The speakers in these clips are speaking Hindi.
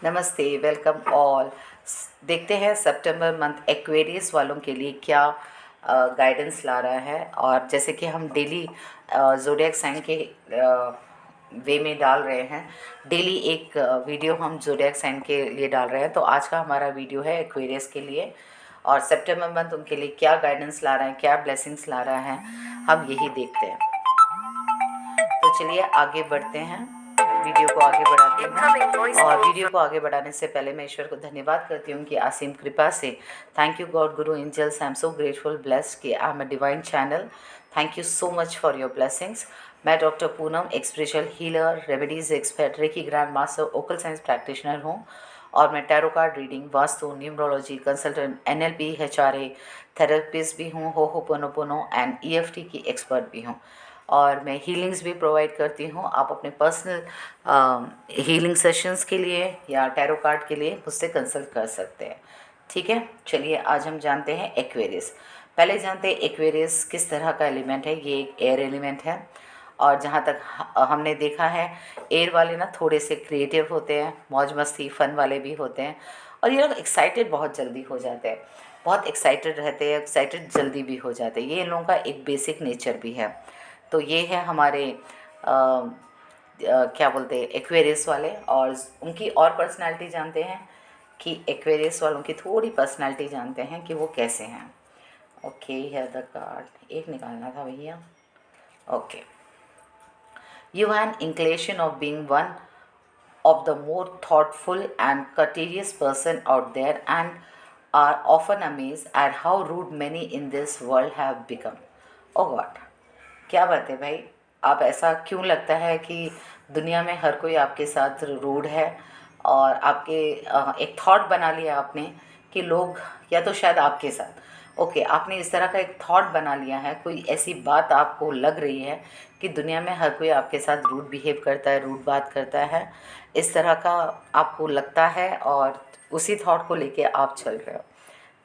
नमस्ते, वेलकम ऑल। देखते हैं सितंबर मंथ एक्वेरियस वालों के लिए क्या गाइडेंस ला रहा है। और जैसे कि हम डेली ज़ोडिएक साइन के वे में डाल रहे हैं, डेली एक वीडियो हम ज़ोडिएक साइन के लिए डाल रहे हैं। तो आज का हमारा वीडियो है एक्वेरियस के लिए, और सितंबर मंथ उनके लिए क्या गाइडेंस ला रहा है, क्या ब्लेसिंग्स ला रहा है, हम यही देखते हैं। तो चलिए आगे बढ़ते हैं, वीडियो को आगे बढ़ाते हैं। और वीडियो को आगे बढ़ाने से पहले मैं ईश्वर को धन्यवाद करती हूँ कि असीम कृपा से, thank you God, guru, angels, I am so grateful, blessed कि I am a divine channel. Thank you so much for your blessings. मैं डॉक्टर पूनम, एक spiritual healer, remedies expert, reiki grand master, occult science practitioner हूँ। और मैं tarot card reading, vastu, numerology consultant, NLP, HRA therapist भी हूँ, होपोनोपोनो एंड ईएफटी की एक्सपर्ट भी हूँ। और मैं हीलिंग्स भी प्रोवाइड करती हूँ। आप अपने पर्सनल हीलिंग सेशंस के लिए या टैरो कार्ड के लिए मुझसे कंसल्ट कर सकते हैं। ठीक है, चलिए आज हम जानते हैं एक्वेरियस। पहले जानते हैं एक्वेरियस किस तरह का एलिमेंट है। ये एक एयर एलिमेंट है, और जहाँ तक हमने देखा है, एयर वाले ना थोड़े से क्रिएटिव होते हैं, मौज मस्ती फन वाले भी होते हैं, और ये लोग एक्साइटेड बहुत जल्दी हो जाते हैं, बहुत एक्साइटेड रहते हैं, एक्साइटेड जल्दी भी हो जाते हैं। ये इन लोगों का एक बेसिक नेचर भी है। तो ये है हमारे क्या बोलते हैं एक्वेरियस वाले। और उनकी और पर्सनालिटी जानते हैं कि एक्वेरियस वालों की थोड़ी पर्सनालिटी जानते हैं कि वो कैसे हैं। ओके, है द कार्ड एक निकालना था भैया। Okay, you have an inclination of being one of the more thoughtful and courteous person out there, and are often amazed at how rude many in this world have become. Oh God, क्या बात है भाई, आप ऐसा क्यों लगता है कि दुनिया में हर कोई आपके साथ रूड है? और आपके एक थॉट बना लिया आपने कि लोग, या तो शायद आपके साथ ओके आपने इस तरह का एक थॉट बना लिया है, कोई ऐसी बात आपको लग रही है कि दुनिया में हर कोई आपके साथ रूड बिहेव करता है, रूड बात करता है, इस तरह का आपको लगता है, और उसी थॉट को लेके आप चल रहे हो।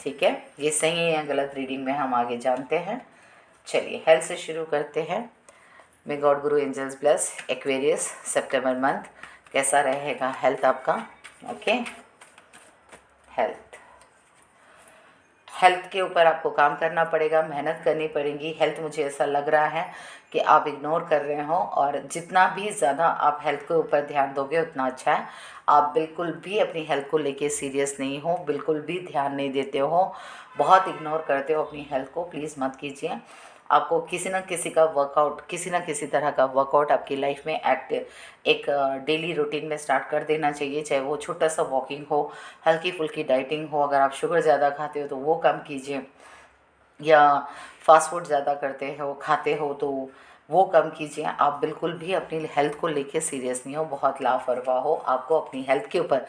ठीक है, ये सही है या गलत रीडिंग में हम आगे जानते हैं। चलिए हेल्थ से शुरू करते हैं। मे God, guru, angels bless Aquarius. सितंबर मंथ कैसा रहेगा हेल्थ आपका? ओके, हेल्थ के ऊपर आपको काम करना पड़ेगा, मेहनत करनी पड़ेगी। हेल्थ मुझे ऐसा लग रहा है कि आप इग्नोर कर रहे हो, और जितना भी ज़्यादा आप हेल्थ के ऊपर ध्यान दोगे उतना अच्छा है। आप बिल्कुल भी अपनी हेल्थ को लेके सीरियस नहीं हो, बिल्कुल भी ध्यान नहीं देते हो, बहुत इग्नोर करते हो अपनी हेल्थ को। प्लीज़ मत कीजिए। आपको किसी न किसी का वर्कआउट, किसी न किसी तरह का वर्कआउट आपकी लाइफ में एक डेली रूटीन में स्टार्ट कर देना चाहिए। चाहे वो छोटा सा वॉकिंग हो, हल्की फुल्की डाइटिंग हो, अगर आप शुगर ज़्यादा खाते हो तो वो कम कीजिए, या फास्ट फूड ज़्यादा खाते हो तो वो कम कीजिए। आप बिल्कुल भी अपनी हेल्थ को लेके सीरियस नहीं हो, बहुत लापरवाह हो। आपको अपनी हेल्थ के ऊपर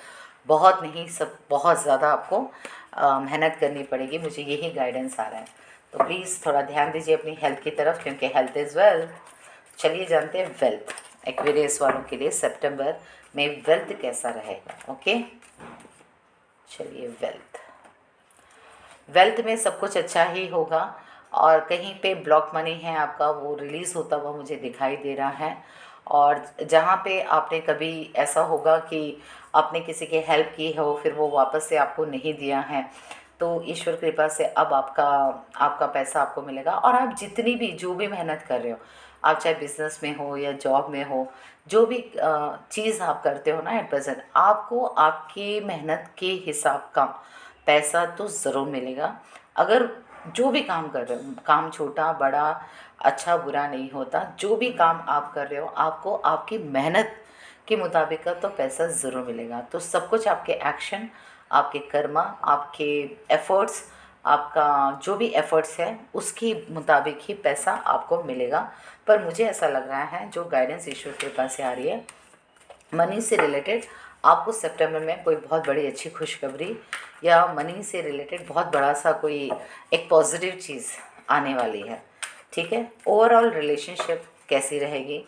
बहुत नहीं, सब बहुत ज़्यादा आपको मेहनत करनी पड़ेगी। मुझे यही गाइडेंस आ रहा है। तो प्लीज़ थोड़ा ध्यान दीजिए अपनी हेल्थ की तरफ, क्योंकि हेल्थ इज़ वेल्थ। चलिए जानते हैं वेल्थ। एक्वेरियस वालों के लिए सितंबर में वेल्थ कैसा रहेगा। ओके, चलिए वेल्थ में सब कुछ अच्छा ही होगा, और कहीं पे ब्लॉक मनी है आपका, वो रिलीज़ होता हुआ मुझे दिखाई दे रहा है। और जहाँ पे आपने कभी ऐसा होगा कि आपने किसी की हेल्प की हो, फिर वो वापस से आपको नहीं दिया है, तो ईश्वर कृपा से अब आपका पैसा आपको मिलेगा। और आप जितनी भी जो भी मेहनत कर रहे हो, आप चाहे बिजनेस में हो या जॉब में हो, जो भी चीज़ आप करते हो ना एट प्रेजेंट, आपको आपकी मेहनत के हिसाब का पैसा तो ज़रूर मिलेगा। अगर जो भी काम कर रहे हो, काम छोटा बड़ा, अच्छा बुरा नहीं होता, जो भी काम आप कर रहे हो आपको आपकी मेहनत के मुताबिक का तो पैसा ज़रूर मिलेगा। तो सब कुछ आपके एक्शन, आपके कर्मा, आपके एफ़र्ट्स, आपका जो भी एफ़र्ट्स है उसके मुताबिक ही पैसा आपको मिलेगा। पर मुझे ऐसा लग रहा है, जो गाइडेंस ईश्वर के पास से आ रही है, मनी से रिलेटेड आपको सितंबर में कोई बहुत बड़ी अच्छी खुशखबरी, या मनी से रिलेटेड बहुत बड़ा सा कोई एक पॉजिटिव चीज़ आने वाली है। ठीक है, ओवरऑल रिलेशनशिप कैसी रहेगी,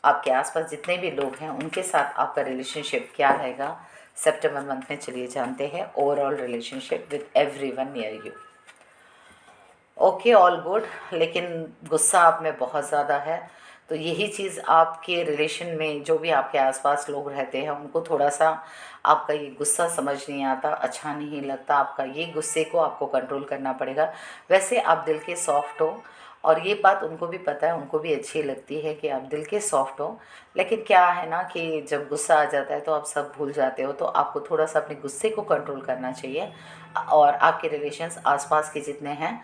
आपके आसपास जितने भी लोग हैं उनके साथ आपका रिलेशनशिप क्या रहेगा सितंबर मंथ में? चलिए जानते हैं overall relationship with everyone near you. Okay, all good, लेकिन गुस्सा आप में बहुत ज़्यादा है, तो यही चीज़ आपके रिलेशन में जो भी आपके आसपास लोग रहते हैं उनको थोड़ा सा आपका ये गुस्सा समझ नहीं आता, अच्छा नहीं लगता, आपका ये गुस्से को आपको कंट्रोल करना पड़ेगा। वैसे आप दिल के सॉफ्ट हो और ये बात उनको भी पता है, उनको भी अच्छी लगती है कि आप दिल के सॉफ्ट हो, लेकिन क्या है ना कि जब गुस्सा आ जाता है तो आप सब भूल जाते हो। तो आपको थोड़ा सा अपने गुस्से को कंट्रोल करना चाहिए। और आपके रिलेशंस आसपास के जितने हैं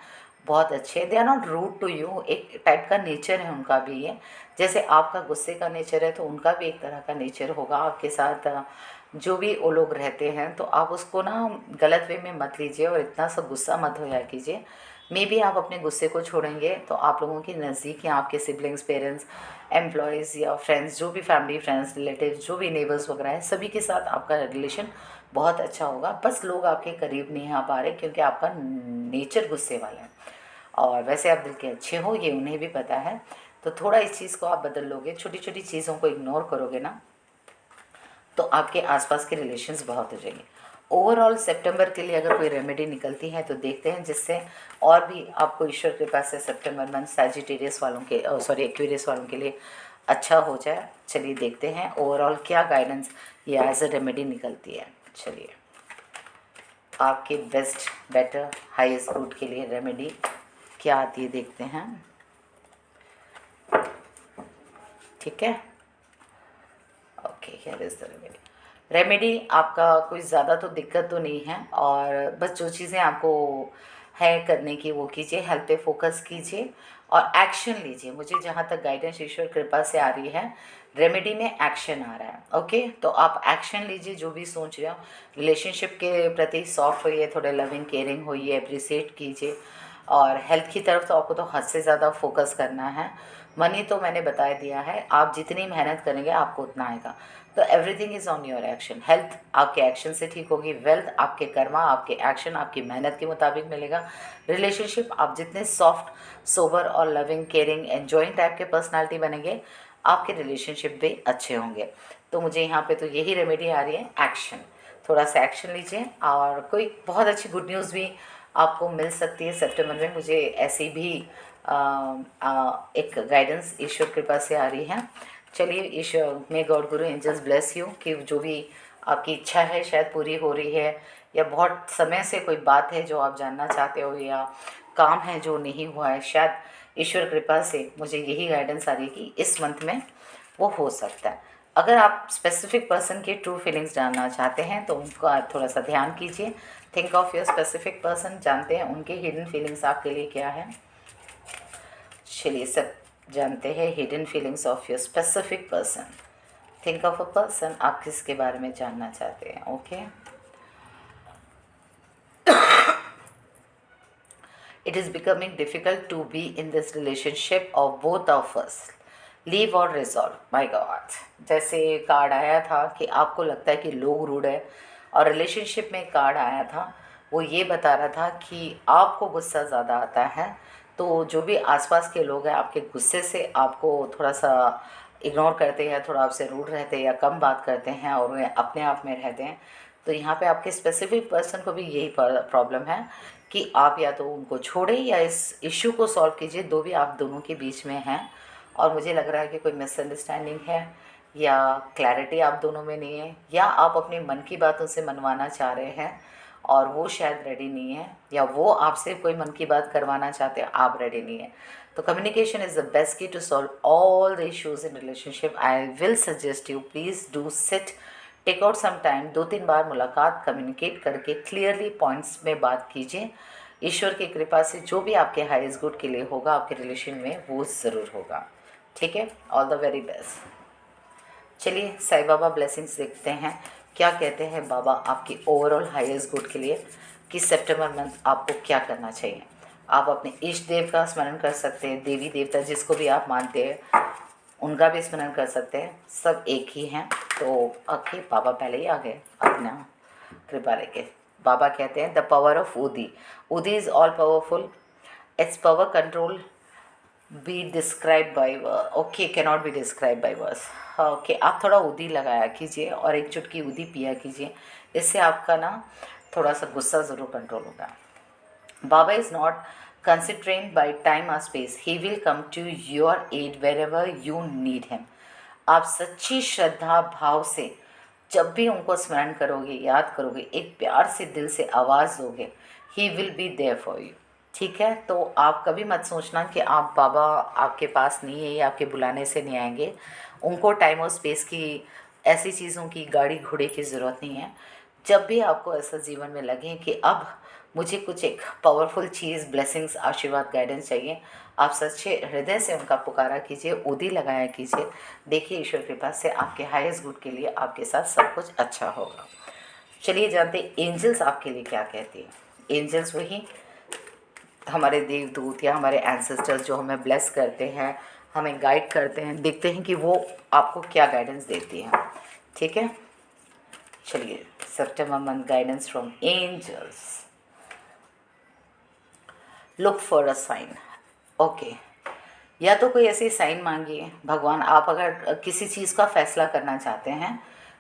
बहुत अच्छे, they are not rude to you, एक टाइप का नेचर है उनका भी ये। जैसे आपका गुस्से का नेचर है तो उनका भी एक तरह का नेचर होगा आपके साथ। जो भी वो लोग रहते हैं तो आप उसको ना गलत वे में मत लीजिए और इतना सा गुस्सा मत होया कीजिए। मे बी आप अपने गुस्से को छोड़ेंगे तो आप लोगों के नज़दीक या आपके सिबलिंग्स, पेरेंट्स, एम्प्लॉयज़ या फ्रेंड्स, जो भी फैमिली फ्रेंड्स, रिलेटिव, जो भी नेबर्स वगैरह हैं, सभी के साथ आपका रिलेशन बहुत अच्छा होगा। बस लोग आपके करीब नहीं आ पा रहे क्योंकि आपका नेचर गुस्से वाला है। और वैसे आप दिल के अच्छे हो, ये उन्हें भी पता है। तो थोड़ा इस चीज़ को आप बदल लोगे, छोटी छोटी चीज़ों को इग्नोर करोगे ना, तो आपके आसपास के रिलेशंस बहुत हो जाएंगे। ओवरऑल सितंबर के लिए अगर कोई रेमेडी निकलती है तो देखते हैं, जिससे और भी आपको ईश्वर कृपा से सितंबर मंथ सैजिटेरियस वालों के एक्वेरियस वालों के लिए अच्छा हो जाए। चलिए देखते हैं ओवरऑल क्या गाइडेंस या एज अ रेमेडी निकलती है। चलिए आपके बेस्ट, बेटर, हाईएस्ट गुड के लिए रेमेडी क्या आती है देखते हैं। ठीक है, okay, here is the remedy. Remedy आपका कोई ज़्यादा तो दिक्कत तो नहीं है, और बस जो चीज़ें आपको है करने की वो कीजिए, हेल्थ पे फोकस कीजिए और एक्शन लीजिए। मुझे जहाँ तक गाइडेंस ईश्वर कृपा से आ रही है, रेमेडी में एक्शन आ रहा है। ओके, तो आप एक्शन लीजिए, जो भी सोच रहे हो। रिलेशनशिप के प्रति सॉफ्ट होइए, थोड़े लविंग केयरिंग होइए, अप्रिसिएट कीजिए। और हेल्थ की तरफ तो आपको तो हद से ज़्यादा फोकस करना है। मनी तो मैंने बता दिया है, आप जितनी मेहनत करेंगे आपको उतना आएगा। तो everything is on your action. Health आपके एक्शन से ठीक होगी, वेल्थ आपके कर्मा, आपके एक्शन, आपकी मेहनत के मुताबिक मिलेगा। रिलेशनशिप आप जितने सॉफ्ट, सोबर और लविंग, केयरिंग, एन्जॉइंग टाइप के पर्सनालिटी बनेंगे, आपके रिलेशनशिप भी अच्छे होंगे। तो मुझे यहाँ पे तो यही रेमेडी आ रही है, एक्शन। थोड़ा सा एक्शन लीजिए और कोई बहुत अच्छी गुड न्यूज़ भी आपको मिल सकती है सितंबर में। मुझे ऐसी भी एक गाइडेंस ईश्वर कृपा से आ रही है। चलिए, ईश्वर में God guru angels bless you कि जो भी आपकी इच्छा है शायद पूरी हो रही है, या बहुत समय से कोई बात है जो आप जानना चाहते हो, या काम है जो नहीं हुआ है, शायद ईश्वर कृपा से मुझे यही गाइडेंस आ रही है कि इस मंथ में वो हो सकता है। अगर आप स्पेसिफिक पर्सन के ट्रू फीलिंग्स जानना चाहते हैं तो उनका थोड़ा सा ध्यान कीजिए। Think of your specific person, जानते हैं उनके हिडन फीलिंग्स आपके लिए क्या है। चलिए सब जानते हैं hidden feelings of your specific person. Think of a person, आप किसके बारे में जानना चाहते हैं। Okay, it is becoming difficult to be in this relationship of both of us, leave और रिजॉल्व। माय गॉड, जैसे कार्ड आया था कि आपको लगता है कि लोग रूड है, और रिलेशनशिप में कार्ड आया था वो ये बता रहा था कि आपको गुस्सा ज़्यादा आता है। तो जो भी आसपास के लोग हैं आपके गुस्से से आपको थोड़ा सा इग्नोर करते हैं, थोड़ा आपसे रूड रहते हैं या कम बात करते हैं और वे अपने आप में रहते हैं। तो यहाँ पे आपके स्पेसिफिक पर्सन को भी यही प्रॉब्लम है कि आप या तो उनको छोड़ें या इस इश्यू को सॉल्व कीजिए। दो भी आप दोनों के बीच में हैं, और मुझे लग रहा है कि कोई मिसअंडरस्टैंडिंग है या क्लैरिटी आप दोनों में नहीं है, या आप अपने मन की बात उनसे मनवाना चाह रहे हैं और वो शायद रेडी नहीं है, या वो आपसे कोई मन की बात करवाना चाहते हैं, आप रेडी नहीं है। तो communication is the best key to solve all the issues in relationship. I will suggest you please do sit, take out some time, 2-3 बार मुलाकात, कम्युनिकेट करके क्लियरली पॉइंट्स में बात कीजिए। ईश्वर की कृपा से जो भी आपके हाईएस्ट गुड के लिए होगा आपके रिलेशन में वो ज़रूर होगा। ठीक है, ऑल द वेरी बेस्ट। चलिए साईं बाबा ब्लेसिंग्स देखते हैं क्या कहते हैं बाबा आपकी ओवरऑल हाईएस्ट गुड के लिए कि सितंबर मंथ आपको क्या करना चाहिए। आप अपने इष्ट देव का स्मरण कर सकते हैं, देवी देवता जिसको भी आप मानते हैं उनका भी स्मरण कर सकते हैं, सब एक ही हैं। तो ओके, बाबा पहले ही आ गए अपना कृपा लेके। बाबा कहते हैं the power of udi, udi is all powerful, it's power control be describe by okay, cannot be describe by words. Okay, आप थोड़ा ऊदी लगाया कीजिए और एक चुटकी ऊदी पिया कीजिए, इससे आपका ना थोड़ा सा गुस्सा ज़रूर कंट्रोल होगा। Baba is not constrained by time or space, he will come to your aid wherever you need him. आप सच्ची श्रद्धा भाव से जब भी उनको स्मरण करोगे, याद करोगे, एक प्यार से दिल से आवाज़ दोगे, he will be there for you. ठीक है, तो आप कभी मत सोचना कि आप बाबा आपके पास नहीं है या आपके बुलाने से नहीं आएंगे। उनको टाइम और स्पेस की, ऐसी चीज़ों की, गाड़ी घोड़े की ज़रूरत नहीं है। जब भी आपको ऐसा जीवन में लगे कि अब मुझे कुछ एक पावरफुल चीज़, ब्लेसिंग्स, आशीर्वाद, गाइडेंस चाहिए, आप सच्चे हृदय से उनका पुकारा कीजिए, उदी लगाया कीजिए। देखिए ईश्वर कृपा से आपके हाईएस्ट गुड के लिए आपके साथ सब कुछ अच्छा होगा। चलिए जानते एंजल्स आपके लिए क्या कहती हैं। एंजल्स वही हमारे देवदूत या हमारे एंसेस्टर्स जो हमें ब्लेस करते हैं, हमें गाइड करते हैं। देखते हैं कि वो आपको क्या गाइडेंस देती हैं। ठीक है, चलिए सितंबर month guidance from angels. Look for a sign. Okay, या तो कोई ऐसी साइन मांगिए भगवान। आप अगर किसी चीज़ का फैसला करना चाहते हैं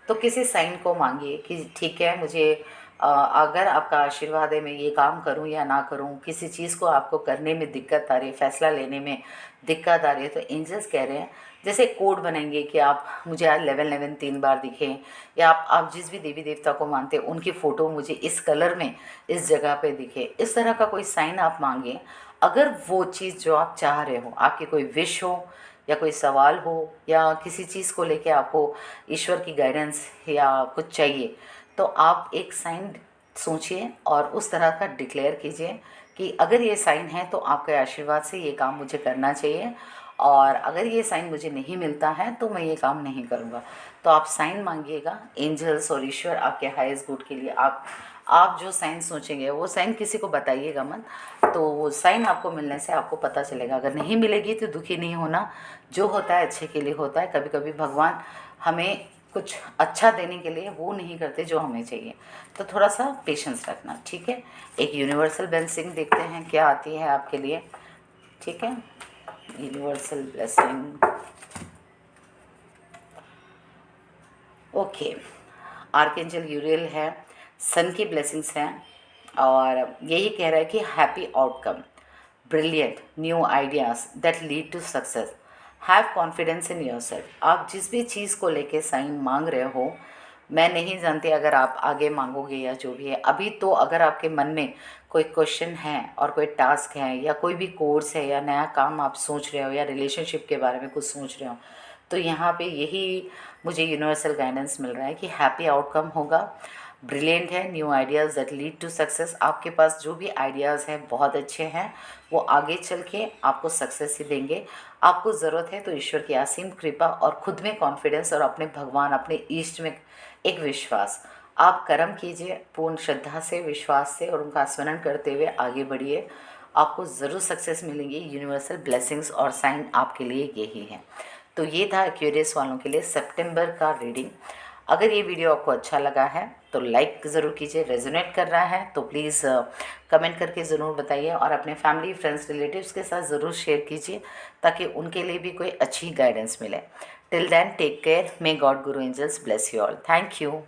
तो किसी साइन को मांगिए कि ठीक है, मुझे अगर आपका आशीर्वाद है मैं ये काम करूं या ना करूं, किसी चीज़ को आपको करने में दिक्कत आ रही है, फैसला लेने में दिक्कत आ रही है, तो एंजल्स कह रहे हैं जैसे कोड बनेंगे कि आप मुझे आज 11 3 बार दिखें, या आप जिस भी देवी देवता को मानते हैं उनकी फ़ोटो मुझे इस कलर में इस जगह पे दिखे। इस तरह का कोई साइन आप मांगें। अगर वो चीज़ जो आप चाह रहे हो, आपकी कोई विश हो या कोई सवाल हो या किसी चीज़ को लेके आपको ईश्वर की गाइडेंस या कुछ चाहिए, तो आप एक साइन सोचिए और उस तरह का डिक्लेयर कीजिए कि अगर ये साइन है तो आपके आशीर्वाद से ये काम मुझे करना चाहिए, और अगर ये साइन मुझे नहीं मिलता है तो मैं ये काम नहीं करूँगा। तो आप साइन मांगिएगा। एंजल्स और ईश्वर आपके हाईएस्ट गुड के लिए आप जो साइन सोचेंगे वो साइन किसी को बताइएगा मत। तो वो साइन आपको मिलने से आपको पता चलेगा। अगर नहीं मिलेगी तो दुखी नहीं होना, जो होता है अच्छे के लिए होता है। कभी कभी भगवान हमें कुछ अच्छा देने के लिए वो नहीं करते जो हमें चाहिए, तो थोड़ा सा पेशेंस रखना। ठीक है, एक यूनिवर्सल ब्लेसिंग देखते हैं क्या आती है आपके लिए। ठीक है, यूनिवर्सल ब्लेसिंग। ओके, आर्कएंजल यूरियल है, सन की ब्लेसिंग्स हैं और यही कह रहा है कि happy outcome, brilliant new ideas that lead to success, have confidence in yourself. आप जिस भी चीज़ को लेके साइन मांग रहे हो, मैं नहीं जानती अगर आप आगे मांगोगे या जो भी है, अभी तो अगर आपके मन में कोई क्वेश्चन है और कोई टास्क है या कोई भी कोर्स है या नया काम आप सोच रहे हो या रिलेशनशिप के बारे में कुछ सोच रहे हो, तो यहाँ पे यही मुझे यूनिवर्सल गाइडेंस मिल रहा है कि हैप्पी आउटकम होगा, ब्रिलियंट है, new ideas that lead to success. आपके पास जो भी आइडियाज़ हैं बहुत अच्छे हैं, वो आगे चल के आपको सक्सेस ही देंगे। आपको ज़रूरत है तो ईश्वर की असीम कृपा और खुद में कॉन्फिडेंस और अपने भगवान, अपने ईष्ट में एक विश्वास। आप कर्म कीजिए पूर्ण श्रद्धा से, विश्वास से और उनका स्मरण करते हुए आगे बढ़िए, आपको ज़रूर सक्सेस मिलेंगी। यूनिवर्सल ब्लेसिंग्स और साइन आपके लिए यही है। तो ये था एक्वेरियस वालों के लिए सितंबर का रीडिंग। अगर ये वीडियो आपको अच्छा लगा है तो लाइक ज़रूर कीजिए, रेजोनेट कर रहा है तो प्लीज़ कमेंट करके ज़रूर बताइए और अपने फैमिली, फ्रेंड्स, रिलेटिव्स के साथ ज़रूर शेयर कीजिए ताकि उनके लिए भी कोई अच्छी गाइडेंस मिले। Till then take care, may God guru angels bless you all. Thank you.